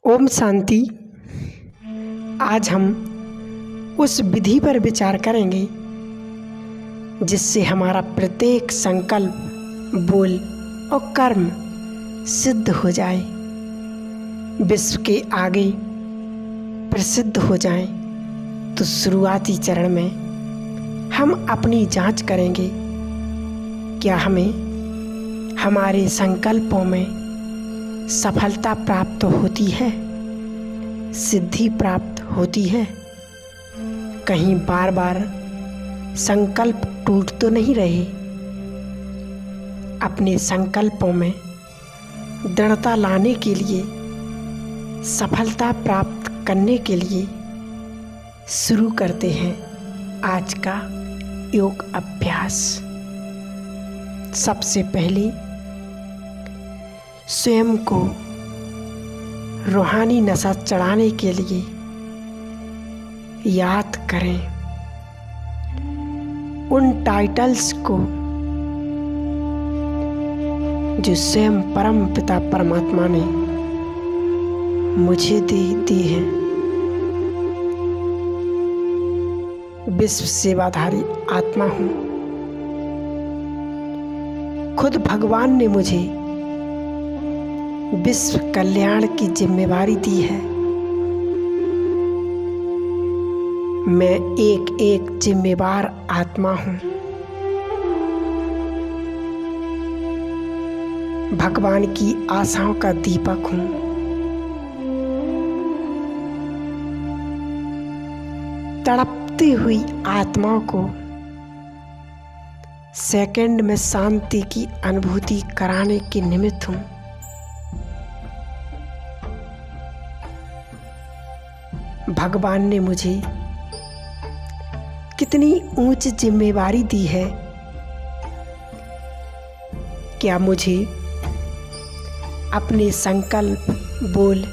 ओम शांति। आज हम उस विधि पर विचार करेंगे जिससे हमारा प्रत्येक संकल्प, बोल और कर्म सिद्ध हो जाए, विश्व के आगे प्रसिद्ध हो जाए। तो शुरुआती चरण में हम अपनी जांच करेंगे, क्या हमें हमारे संकल्पों में सफलता प्राप्त होती है, सिद्धि प्राप्त होती है। कहीं बार बार संकल्प टूट तो नहीं रहे। अपने संकल्पों में दृढ़ता लाने के लिए, सफलता प्राप्त करने के लिए शुरू करते हैं आज का योग अभ्यास। सबसे पहले स्वयं को रूहानी नशा चढ़ाने के लिए याद करें उन टाइटल्स को जो स्वयं परम पिता परमात्मा ने मुझे दे दी हैं। विश्व सेवाधारी आत्मा हूँ। खुद भगवान ने मुझे विश्व कल्याण की जिम्मेवारी दी है। मैं एक एक जिम्मेवार आत्मा हूँ। भगवान की आशाओं का दीपक हूँ। तड़पती हुई आत्माओं को सेकंड में शांति की अनुभूति कराने के निमित्त हूँ। भगवान ने मुझे कितनी ऊंच जिम्मेवारी दी है। क्या मुझे अपने संकल्प, बोल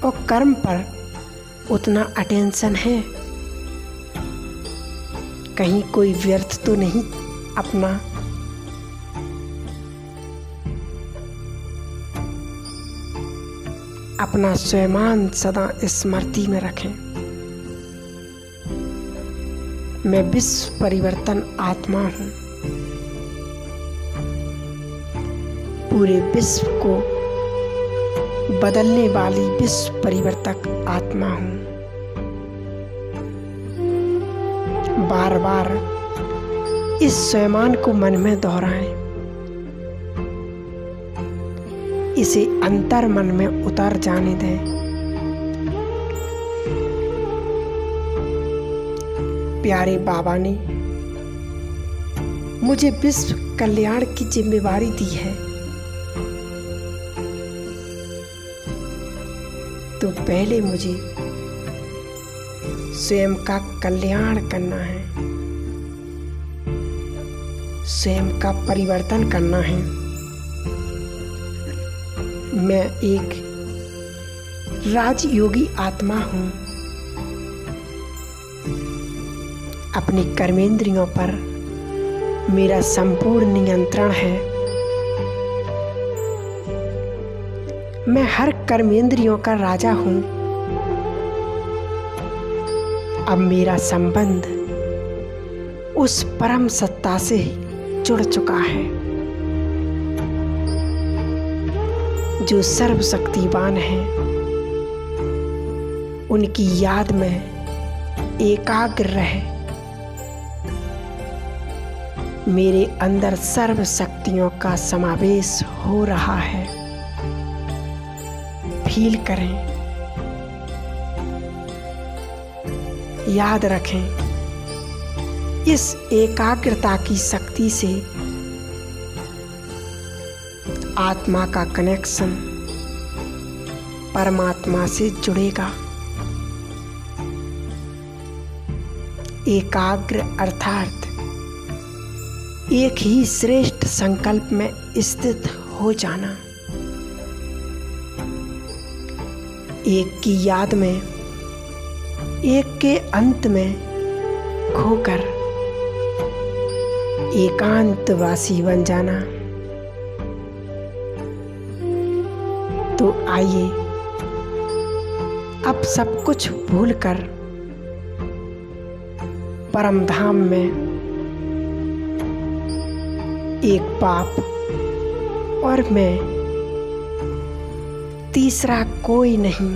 और कर्म पर उतना अटेंशन है? कहीं कोई व्यर्थ तो नहीं अपना स्वयं सदा स्मृति में रखें। मैं विश्व परिवर्तन आत्मा हूँ। पूरे विश्व को बदलने वाली विश्व परिवर्तक आत्मा हूँ। बार बार इस स्वयं को मन में दोहराएं। इसे अंतर मन में उतर जाने दें। प्यारे बाबा ने मुझे विश्व कल्याण की जिम्मेवारी दी है, तो पहले मुझे स्वयं का कल्याण करना है, स्वयं का परिवर्तन करना है। मैं एक राजयोगी आत्मा हूँ। अपनी कर्मेंद्रियों पर मेरा संपूर्ण नियंत्रण है। मैं हर कर्मेंद्रियों का राजा हूँ। अब मेरा संबंध उस परम सत्ता से जुड़ चुका है जो सर्वशक्तिवान है। उनकी याद में एकाग्र रहे। मेरे अंदर सर्व शक्तियों का समावेश हो रहा है। फील करें, याद रखें, इस एकाग्रता की शक्ति से आत्मा का कनेक्शन परमात्मा से जुड़ेगा। एकाग्र अर्थात एक ही श्रेष्ठ संकल्प में स्थित हो जाना। एक की याद में, एक के अंत में खोकर एकांतवासी बन जाना। तो आइए अब सब कुछ भूलकर परम धाम में एक बाप और मैं, तीसरा कोई नहीं।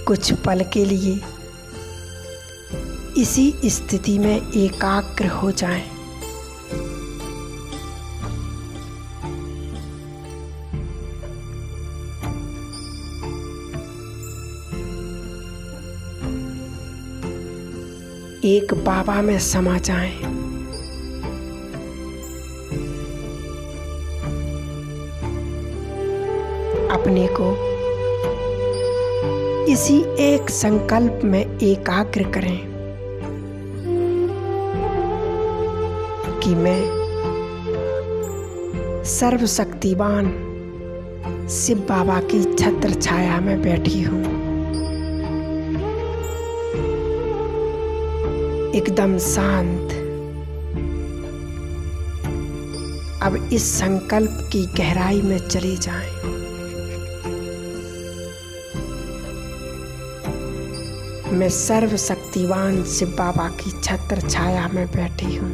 कुछ पल के लिए इसी स्थिति में एकाग्र हो जाएं। एक बाबा में समा जाएं। अपने को इसी एक संकल्प में एकाग्र करें कि मैं सर्वशक्तिवान शिव बाबा की छत्र छाया में बैठी हूँ। एकदम शांत। अब इस संकल्प की गहराई में चले जाएं। मैं सर्वशक्तिवान शिव बाबा की छत्र छाया में बैठी हूँ।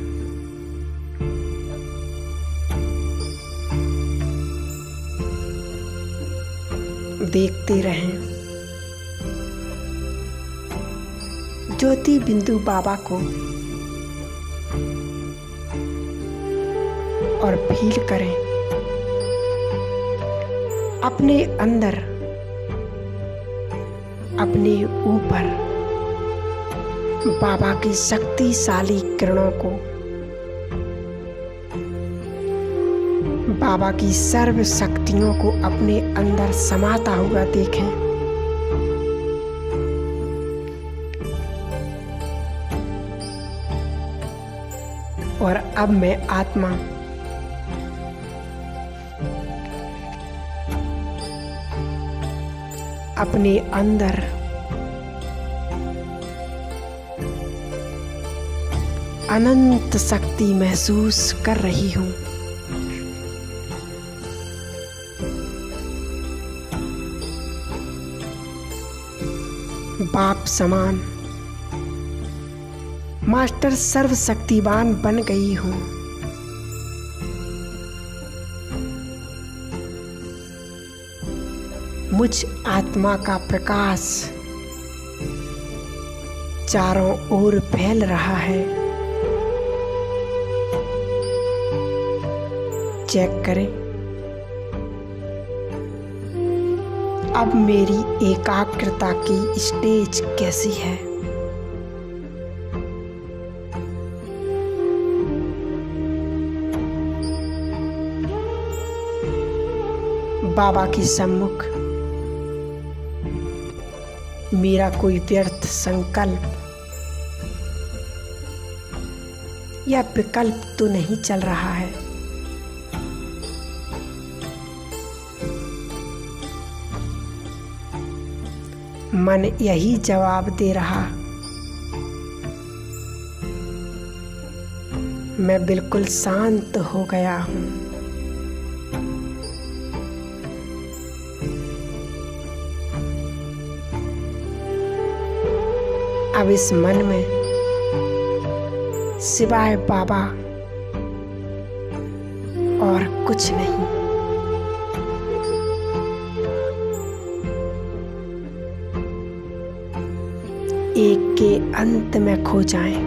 देखते रहें ज्योति बिंदु बाबा को और फील करें अपने अंदर, अपने ऊपर बाबा की शक्तिशाली किरणों को, बाबा की सर्व शक्तियों को अपने अंदर समाता हुआ देखें। और अब मैं आत्मा अपने अंदर अनंत शक्ति महसूस कर रही हूँ। बाप समान मास्टर सर्वशक्तिवान बन गई हूँ। मुझ आत्मा का प्रकाश चारों ओर फैल रहा है। चेक करें अब मेरी एकाग्रता की स्टेज कैसी है। बाबा की सम्मुख मेरा कोई व्यर्थ संकल्प या विकल्प तो नहीं चल रहा है। मन यही जवाब दे रहा, मैं बिल्कुल शांत हो गया हूँ। अब इस मन में सिवाय बाबा और कुछ नहीं। एक के अंत में खो जाएं।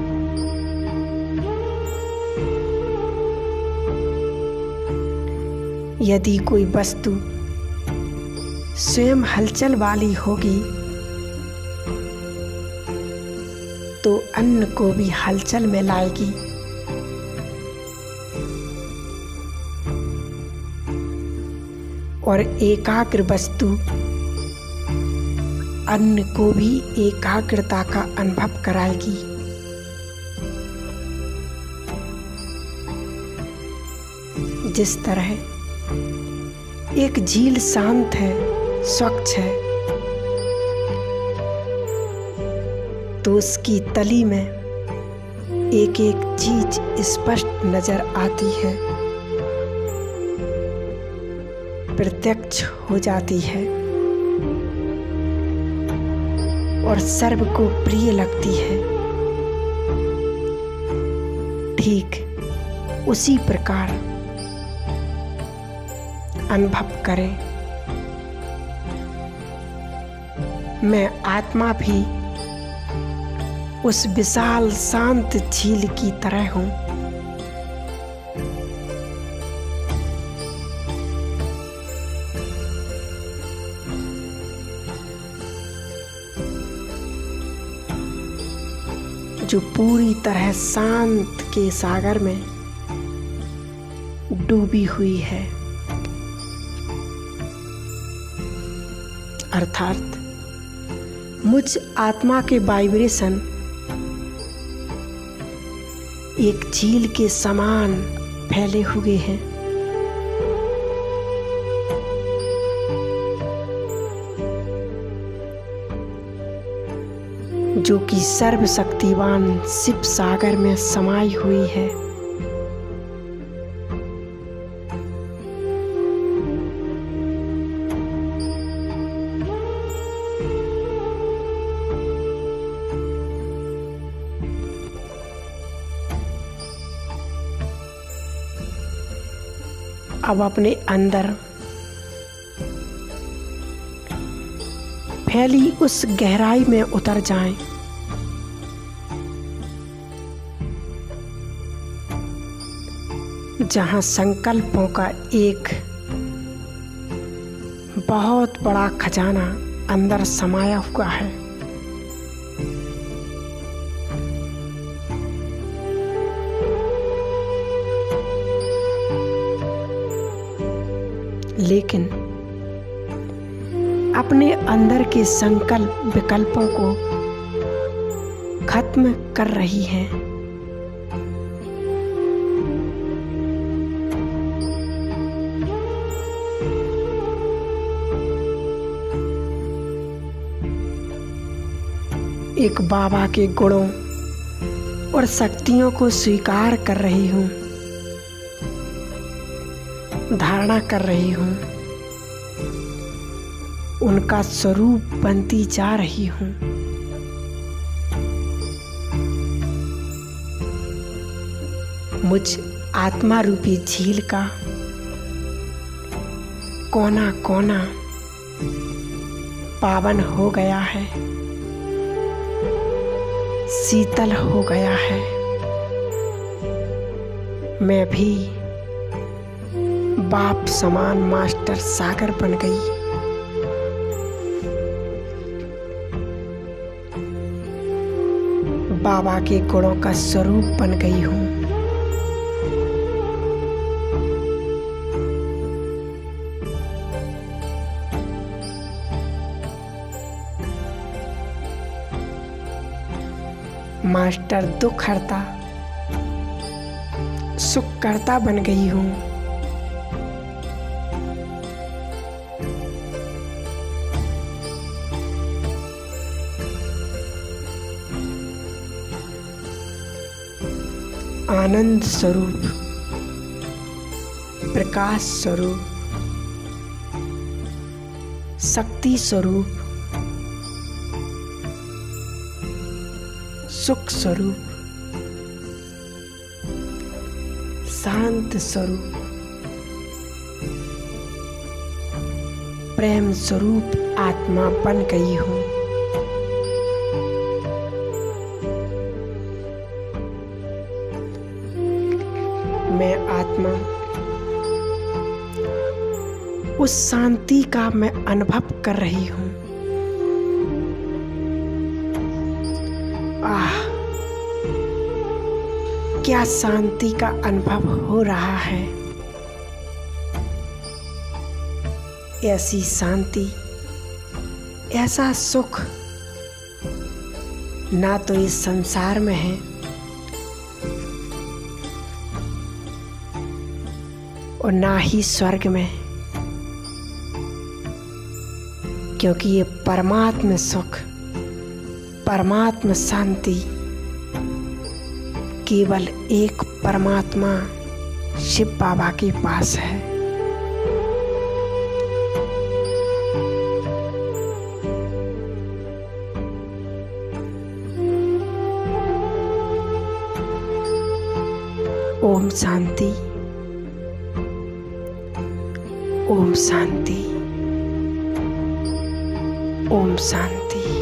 यदि कोई वस्तु स्वयं हलचल वाली होगी तो अन्न को भी हलचल में लाएगी। और एकाग्र वस्तु अन्न को भी एकाग्रता का अनुभव कराएगी। जिस तरह एक झील शांत है, स्वच्छ है, तो उसकी तली में एक एक चीज स्पष्ट नजर आती है। प्रत्यक्ष हो जाती है और सर्व को प्रिय लगती है। ठीक उसी प्रकार अनुभव करें, मैं आत्मा भी उस विशाल शांत झील की तरह हूँ। जो पूरी तरह शांत के सागर में डूबी हुई है, अर्थात मुझ आत्मा के वाइब्रेशन एक झील के समान फैले हुए हैं। जो कि सर्वशक्तिवान शिव सागर में समाई हुई है। अब अपने अंदर फैली उस गहराई में उतर जाएं। जहां संकल्पों का एक बहुत बड़ा खजाना अंदर समाया हुआ है। लेकिन अपने अंदर के संकल्प विकल्पों को खत्म कर रही हैं। एक बाबा के गुणों और शक्तियों को स्वीकार कर रही हूँ, धारणा कर रही हूँ, उनका स्वरूप बनती जा रही हूँ। मुझ आत्मा रूपी झील का कोना कोना पावन हो गया है, शीतल हो गया है। मैं भी बाप समान मास्टर सागर बन गई। बाबा के गुणों का स्वरूप बन गई हूँ। मास्टर दुख हरता सुख करता बन गई हूँ। आनंद स्वरूप, प्रकाश स्वरूप, शक्ति स्वरूप, सुख स्वरूप, शांत स्वरूप, प्रेम स्वरूप आत्मा बन गई हूँ। मैं आत्मा उस शांति का मैं अनुभव कर रही हूँ। क्या शांति का अनुभव हो रहा है। ऐसी शांति, ऐसा सुख ना तो इस संसार में है और ना ही स्वर्ग में, क्योंकि ये परमात्म सुख, परमात्म शांति केवल एक परमात्मा शिव बाबा के पास है। ओम शांति। ओम शांति। ओम शांति।